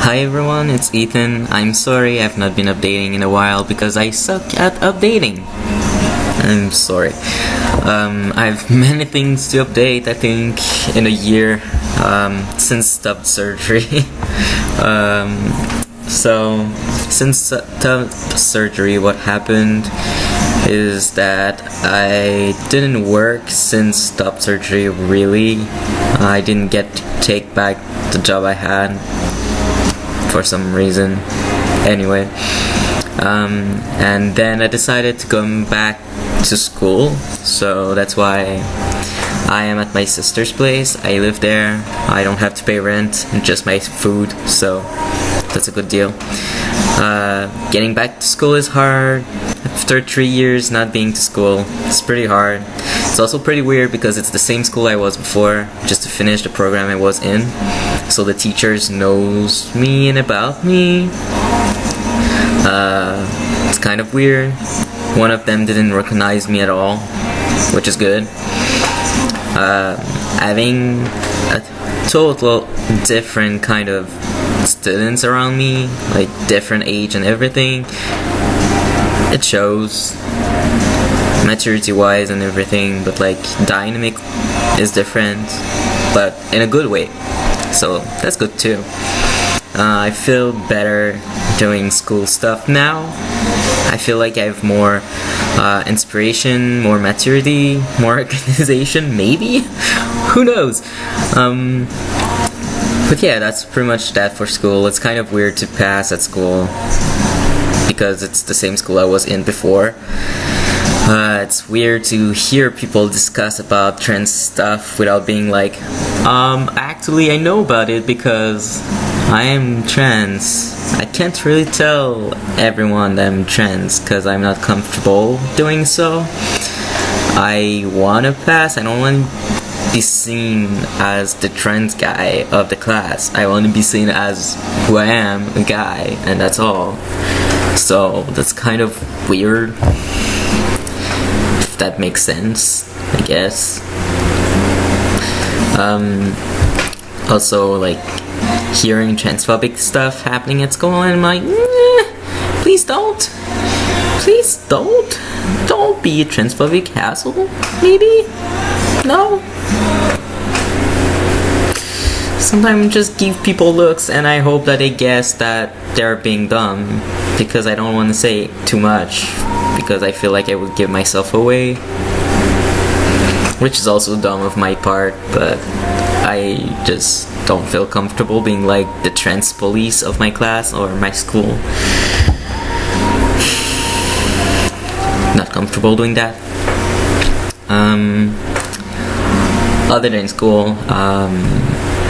Hi everyone, it's Ethan. I'm sorry I've not been updating in a while because I suck at updating. I'm sorry. I have many things to update, I think, in a year since stub surgery. So, since stub surgery, what happened is that I didn't work since stub surgery, really. I didn't get to take back the job I had for some reason. Anyway, and then I decided to come back to school, so that's why I am at my sister's place. I live there. I don't have to pay rent, just my food, so that's a good deal. Getting back to school is hard. After 3 years not being to school, it's pretty hard. It's also pretty weird because it's the same school I was before, just to finish the program I was in. So the teachers knows me and about me. It's kind of weird. One of them didn't recognize me at all, which is good. Having a total different kind of students around me, like different age and everything, it shows maturity wise and everything, but like dynamic is different, but in a good way, so that's good too. I feel better doing school stuff now. I feel like I have more inspiration, more maturity, more organization, maybe? Who knows? But yeah, that's pretty much that for school. It's kind of weird to pass at school because it's the same school I was in before. It's weird to hear people discuss about trans stuff without being like, actually I know about it because I am trans. I can't really tell everyone that I'm trans because I'm not comfortable doing so. I wanna pass. I don't want to be seen as the trans guy of the class. I want to be seen as who I am, a guy, and that's all. So that's kind of weird, if that makes sense, I guess. Also, like, hearing transphobic stuff happening at school, and I'm like, please don't be a transphobic asshole, maybe? No? Sometimes just give people looks and I hope that they guess that they're being dumb, because I don't want to say too much because I feel like I would give myself away, which is also dumb of my part, but I just don't feel comfortable being like the trans police of my class or my school. Not comfortable doing that. Other than school,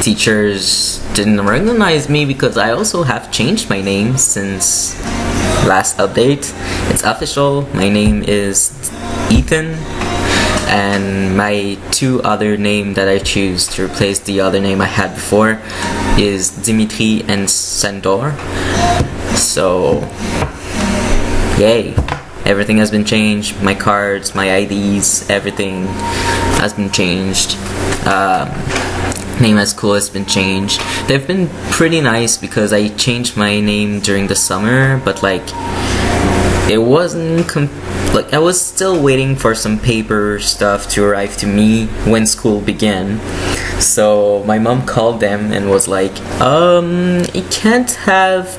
teachers didn't recognize me because I also have changed my name since last update. It's official. My name is Ethan, and my two other name that I choose to replace the other name I had before is Dimitri and Sandor. So, yay. Everything has been changed. My cards, my IDs, everything has been changed. Name at school has been changed. They've been pretty nice because I changed my name during the summer, but like it wasn't like I was still waiting for some paper stuff to arrive to me when school began. So my mom called them and was like, you can't have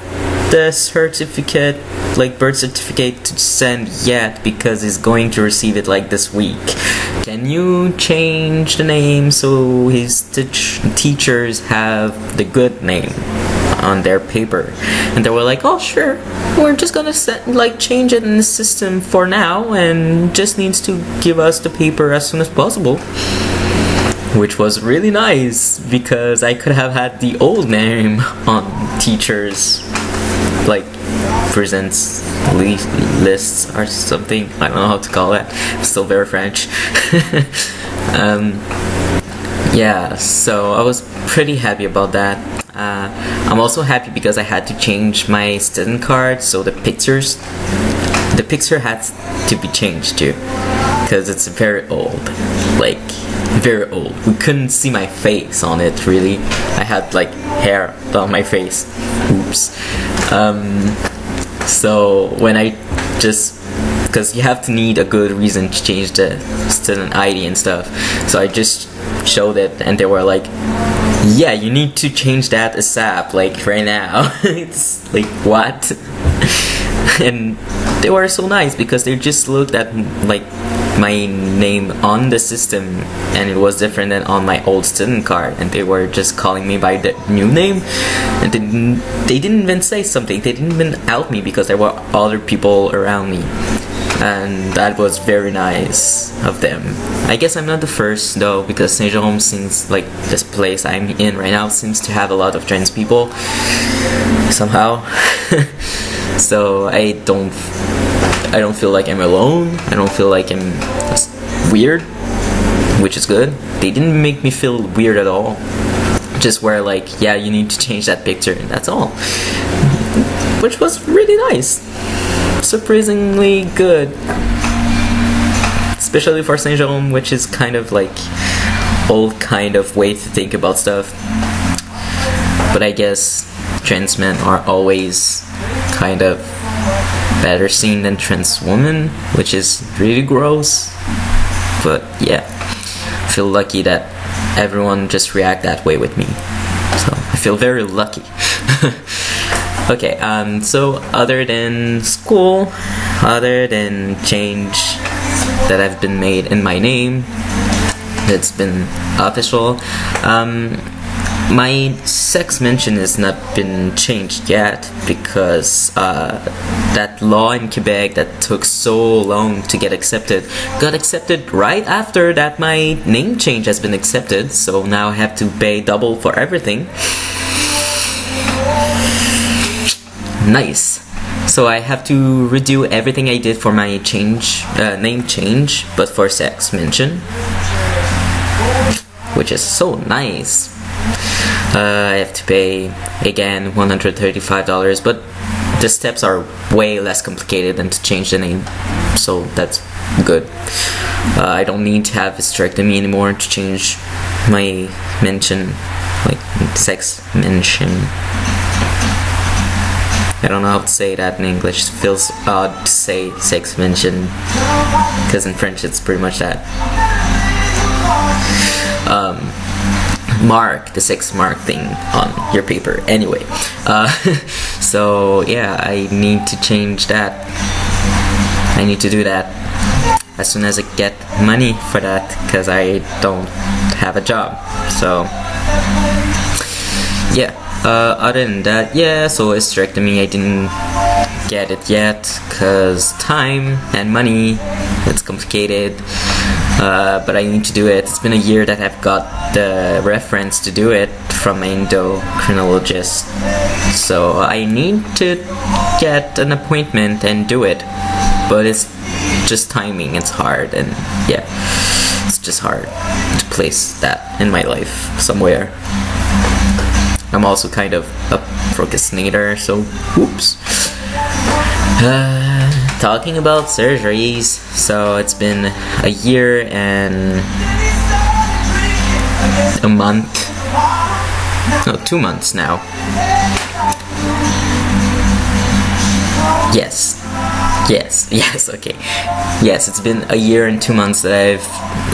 the certificate, like birth certificate, to send yet because he's going to receive it like this week. Can you change the name so his teachers have the good name on their paper? And they were like, oh sure, we're just gonna change it in the system for now and just needs to give us the paper as soon as possible. Which was really nice because I could have had the old name on teachers like presents lists or something. I don't know how to call it. I'm still very French. Yeah, so I was pretty happy about that. I'm also happy because I had to change my student card, so the picture had to be changed too, because it's very old. Like very old. We couldn't see my face on it really. I had like hair on my face. Oops. So when I just, because you have to need a good reason to change the student ID and stuff, so I just showed it and they were like, yeah, you need to change that ASAP, like right now. It's like, what? And they were so nice because they just looked at like my name on the system and it was different than on my old student card, and they were just calling me by the new name, and they didn't even say something. They didn't even out me because there were other people around me, and that was very nice of them. I guess I'm not the first though, because Saint Jerome seems like this place I'm in right now seems to have a lot of trans people somehow. So I don't feel like I'm alone. I don't feel like I'm weird, which is good. They didn't make me feel weird at all. Just were like, yeah, you need to change that picture, and that's all. Which was really nice. Surprisingly good. Especially for Saint Jerome, which is kind of like old kind of way to think about stuff. But I guess trans men are always kind of better seen than trans women, which is really gross. But yeah, I feel lucky that everyone just react that way with me. So I feel very lucky. Okay, so other than school, other than change that have been made in my name, that's been official, my sex mention has not been changed yet because that law in Quebec that took so long to get accepted got accepted right after that my name change has been accepted, so now I have to pay double for everything. Nice. So I have to redo everything I did for my name change, but for sex mention, which is so nice. I have to pay again $135, but the steps are way less complicated than to change the name, so that's good. I don't need to have hysterectomy anymore to change my mention, like sex mention. I don't know how to say that in English. It feels odd to say sex mention because in French it's pretty much that. Mark, the sex mark thing on your paper. Anyway, so yeah, I need to change that. I need to do that as soon as I get money for that because I don't have a job. So yeah. Other than that, yeah, so hysterectomy, I didn't get it yet because time and money, it's complicated, but I need to do it. It's been a year that I've got the reference to do it from my endocrinologist, so I need to get an appointment and do it, but it's just timing, it's hard, and yeah, it's just hard to place that in my life somewhere. I'm also kind of a procrastinator, so whoops. Talking about surgeries, so it's been a year and a month, no, 2 months now. Yes, okay. Yes, it's been a year and 2 months that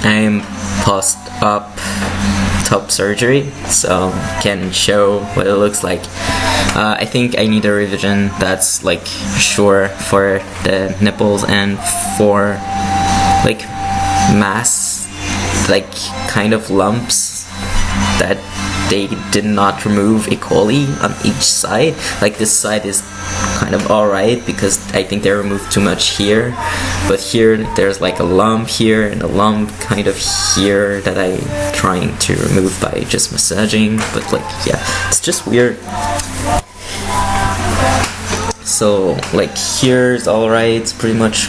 I'm post-op top surgery, so can show what it looks like. I think I need a revision that's like sure for the nipples and for like mass, like kind of lumps that they did not remove equally on each side. Like this side is kind of alright because I think they removed too much here, but here there's like a lump here and a lump kind of here that I'm trying to remove by just massaging, but like yeah, it's just weird. So like here's alright, it's pretty much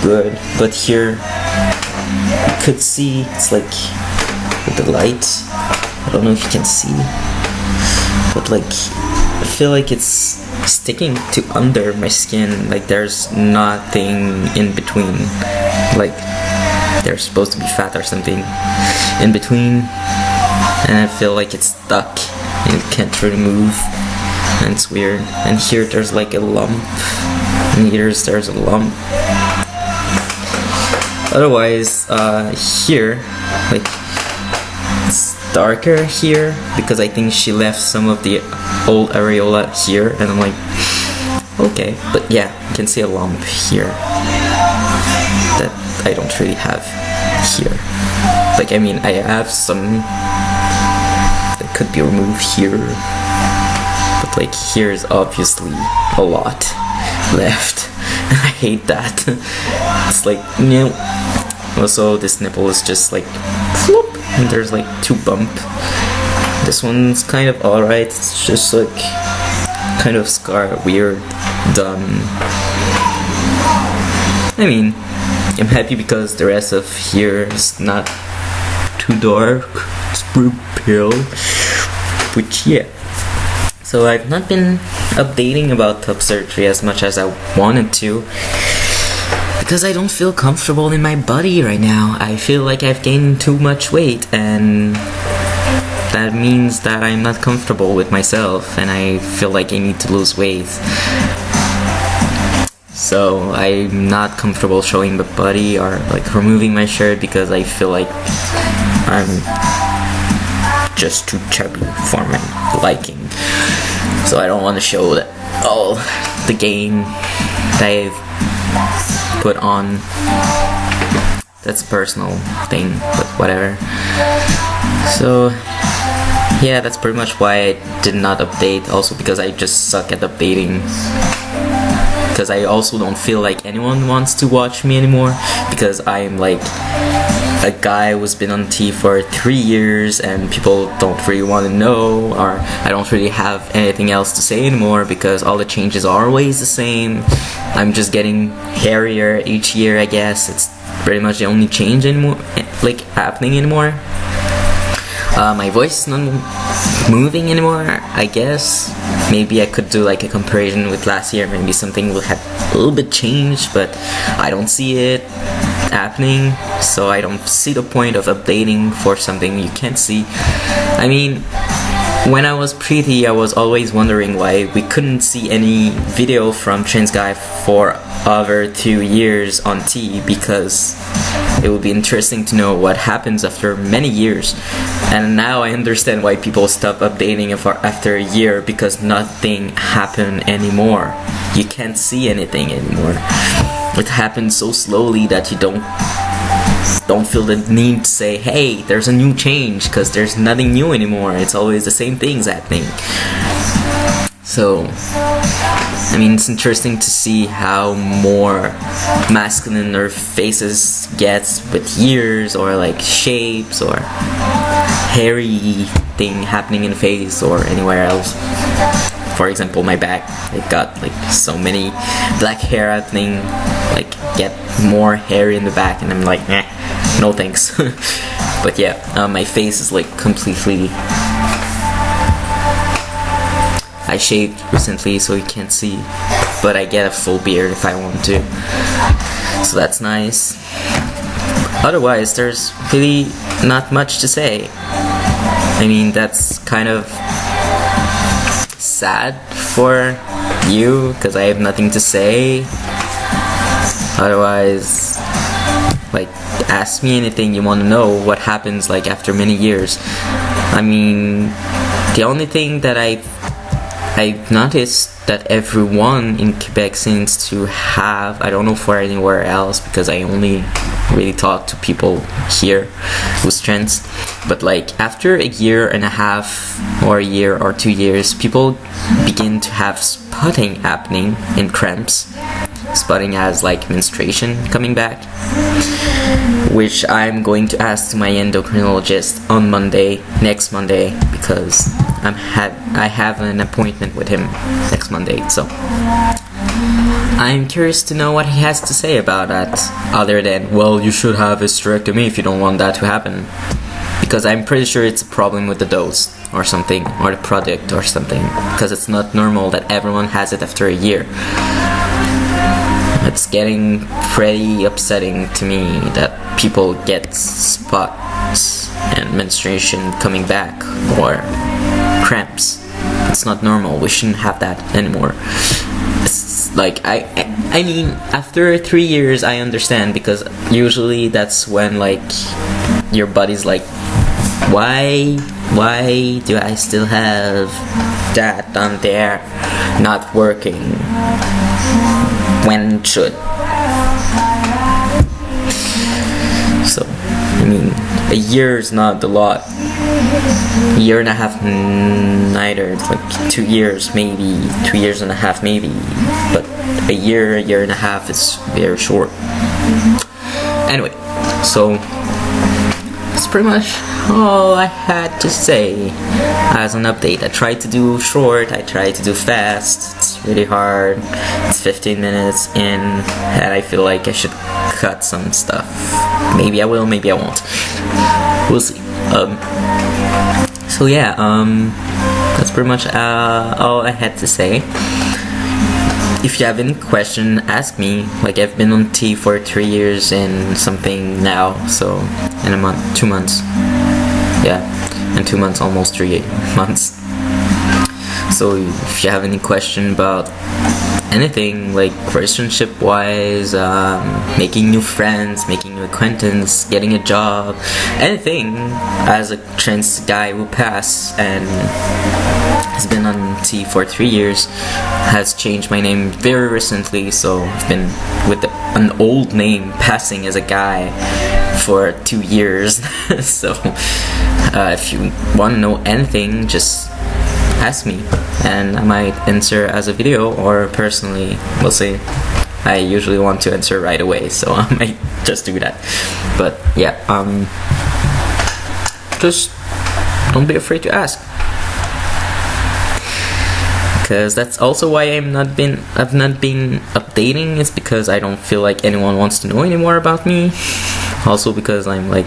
good, but here you could see it's like with the light, I don't know if you can see, but like I feel like it's sticking to under my skin, like there's nothing in between, like they're supposed to be fat or something in between, and I feel like it's stuck and it can't really move, and it's weird. And here there's like a lump, and here's there's a lump. Otherwise, here, like, it's darker here because I think she left some of the old areola here, and I'm like, okay. But yeah, you can see a lump here that I don't really have here. Like, I mean, I have some that could be removed here, but like here is obviously a lot left. I hate that. It's like, no. Also, this nipple is just like flop, and there's like 2 bump. This one's kind of alright. It's just like kind of scar, weird, done. I mean, I'm happy because the rest of here is not too dark. It's pretty pale, which yeah. So I've not been updating about top surgery as much as I wanted to, because I don't feel comfortable in my body right now. I feel like I've gained too much weight, and that means that I'm not comfortable with myself, and I feel like I need to lose weight. So I'm not comfortable showing the body or like removing my shirt because I feel like I'm just too chubby for my liking. So I don't want to show that all the gain that I've put on. That's a personal thing, but whatever. So yeah, that's pretty much why I did not update. Also because I just suck at updating. Because I also don't feel like anyone wants to watch me anymore, because I'm like a guy who's been on TV for 3 years and people don't really want to know, or I don't really have anything else to say anymore because all the changes are always the same. I'm just getting hairier each year, I guess. It's pretty much the only change anymore, like happening anymore. My voice is not moving anymore, I guess. Maybe I could do like a comparison with last year. Maybe something will have a little bit changed, but I don't see it happening, so I don't see the point of updating for something you can't see. I mean, when I was pretty, I was always wondering why we couldn't see any video from Trans Guy for over 2 years on T, because it would be interesting to know what happens after many years. And now I understand why people stop updating after a year, because nothing happened anymore. You can't see anything anymore. It happens so slowly that you don't feel the need to say, hey, there's a new change, because there's nothing new anymore. It's always the same things happening. So, I mean, it's interesting to see how more masculine their faces gets with years, or like shapes, or hairy thing happening in the face or anywhere else. For example, my back, it got like so many black hair happening, like get more hair in the back, and I'm like, no thanks. But yeah, my face is like completely, I shaved recently so you can't see, but I get a full beard if I want to, so that's nice. Otherwise, there's really not much to say. I mean, that's kind of sad for you, because I have nothing to say. Otherwise, like, ask me anything you want to know what happens like after many years. I mean, the only thing that I've noticed that everyone in Quebec seems to have, I don't know for anywhere else because I only really talk to people here who's trans, but like after a year and a half or a year or 2 years, people begin to have spotting happening in cramps. Spotting as like menstruation coming back, which I'm going to ask to my endocrinologist on Monday, next Monday, because I have an appointment with him next Monday, so I'm curious to know what he has to say about that, other than, well, you should have a hysterectomy if you don't want that to happen, because I'm pretty sure it's a problem with the dose or something, or the product or something, because it's not normal that everyone has it after a year. It's getting pretty upsetting to me that people get spots and menstruation coming back or cramps. It's not normal. We shouldn't have that anymore. It's like I mean, after 3 years I understand, because usually that's when like your body's like, why do I still have that on there not working when it should? So I mean, a year is not a lot. A year and a half neither. It's like 2 years maybe, 2 years and a half maybe, but a year and a half is very short. Anyway, so that's pretty much all I had to say as an update. I tried to do short, I tried to do fast. It's really hard. It's 15 minutes in, and I feel like I should cut some stuff. Maybe I will, maybe I won't. We'll see. So yeah, that's pretty much all I had to say. If you have any question, ask me. Like, I've been on T for 3 years and something now, so in a month, 2 months. Yeah, in 2 months, almost 3 months. So if you have any question about anything, like relationship wise, making new friends, making new acquaintance, getting a job, anything, as a trans guy who passed and has been on T for 3 years, has changed my name very recently, so I've been with an old name passing as a guy for 2 years. So if you want to know anything, just ask me and I might answer as a video or personally. We'll see. I usually want to answer right away, so I might just do that. But yeah, just don't be afraid to ask, because that's also why I've not been updating. It's because I don't feel like anyone wants to know anymore about me. Also because I'm like,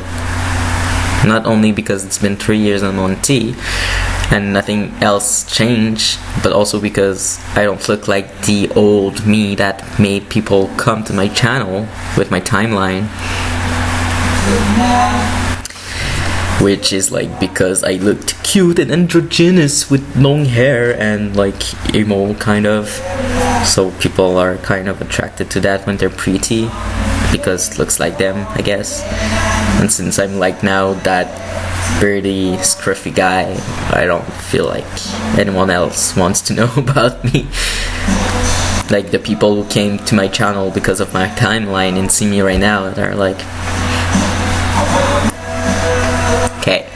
not only because it's been 3 years I'm on T and nothing else changed, but also because I don't look like the old me that made people come to my channel with my timeline. Which is like because I looked cute and androgynous with long hair and like emo kind of. So people are kind of attracted to that when they're pretty, because it looks like them, I guess. And since I'm like now that pretty scruffy guy, I don't feel like anyone else wants to know about me. Like the people who came to my channel because of my timeline and see me right now, they're like, okay.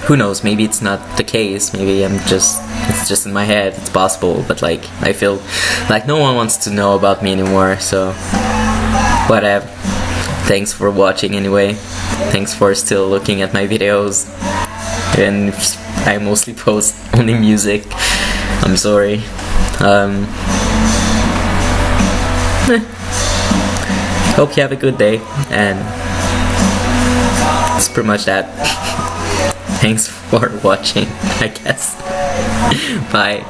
Who knows, maybe it's not the case, maybe it's just in my head, it's possible, but like, I feel like no one wants to know about me anymore, so whatever. Thanks for watching anyway. Thanks for still looking at my videos. And I mostly post only music. I'm sorry. Hope you have a good day, and that's pretty much that. Thanks for watching, I guess. Bye.